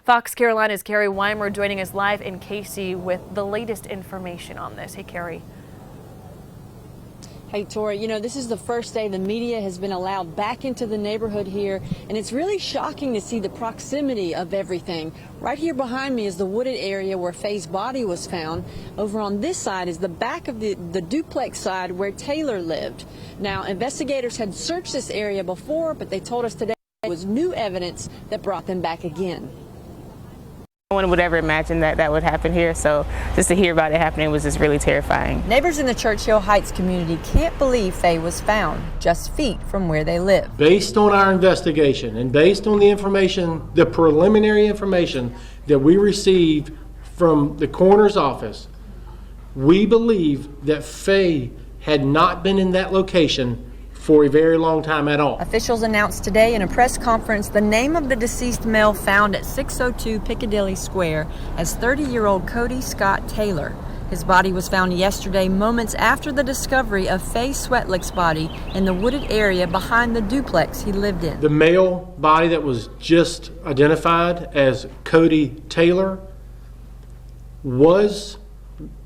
Fox Carolina's Carrie Weimer joining us live in Cayce with the latest information on this. Hey, Carrie. Hey, Tori, you know, this is the first day the media has been allowed back into the neighborhood here, and it's really shocking to see the proximity of everything. Right here behind me is the wooded area where Faye's body was found. Over on this side is the back of the duplex side where Taylor lived. Now, investigators had searched this area before, but they told us today it was new evidence that brought them back again. No one would ever imagine that would happen here, so just to hear about it happening was just really terrifying. Neighbors in the Churchill Heights community can't believe Faye was found just feet from where they live. Based on our investigation and based on the information, the preliminary information that we received from the coroner's office, we believe that Faye had not been in that location for a very long time at all. Officials announced today in a press conference the name of the deceased male found at 602 Piccadilly Square as 30-year-old Cody Scott Taylor. His body was found yesterday, moments after the discovery of Faye Swetlik's body in the wooded area behind the duplex he lived in. The male body that was just identified as Cody Taylor was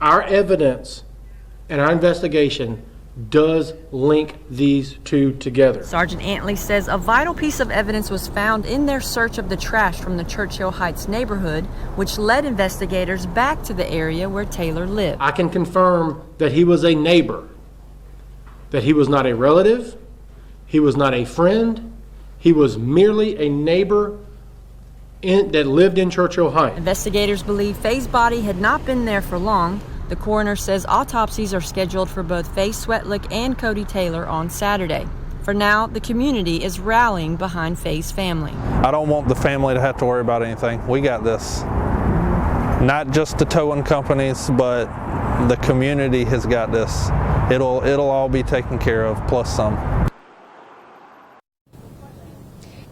our evidence, and our investigation does link these two together. Sergeant Antley says a vital piece of evidence was found in their search of the trash from the Churchill Heights neighborhood, which led investigators back to the area where Taylor lived. I can confirm that he was a neighbor, that he was not a relative, he was not a friend, he was merely a neighbor that lived in Churchill Heights. Investigators believe Faye's body had not been there for long. The coroner says autopsies are scheduled for both Faye Swetlik and Cody Taylor on Saturday. For now, the community is rallying behind Faye's family. I don't want the family to have to worry about anything. We got this. Not just the towing companies, but the community has got this. It'll all be taken care of, plus some.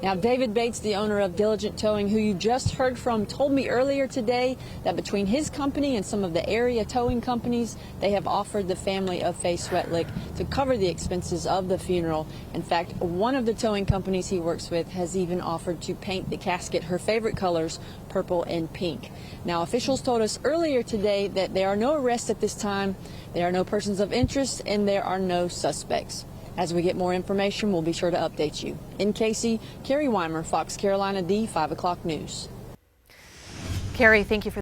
Now, David Bates, the owner of Diligent Towing, who you just heard from, told me earlier today that between his company and some of the area towing companies, they have offered the family of Faye Swetlik to cover the expenses of the funeral. In fact, one of the towing companies he works with has even offered to paint the casket her favorite colors, purple and pink. Now, officials told us earlier today that there are no arrests at this time, there are no persons of interest, and there are no suspects. As we get more information, we'll be sure to update you. In Cayce, Carrie Weimer, Fox Carolina, the 5 o'clock news. Carrie, thank you for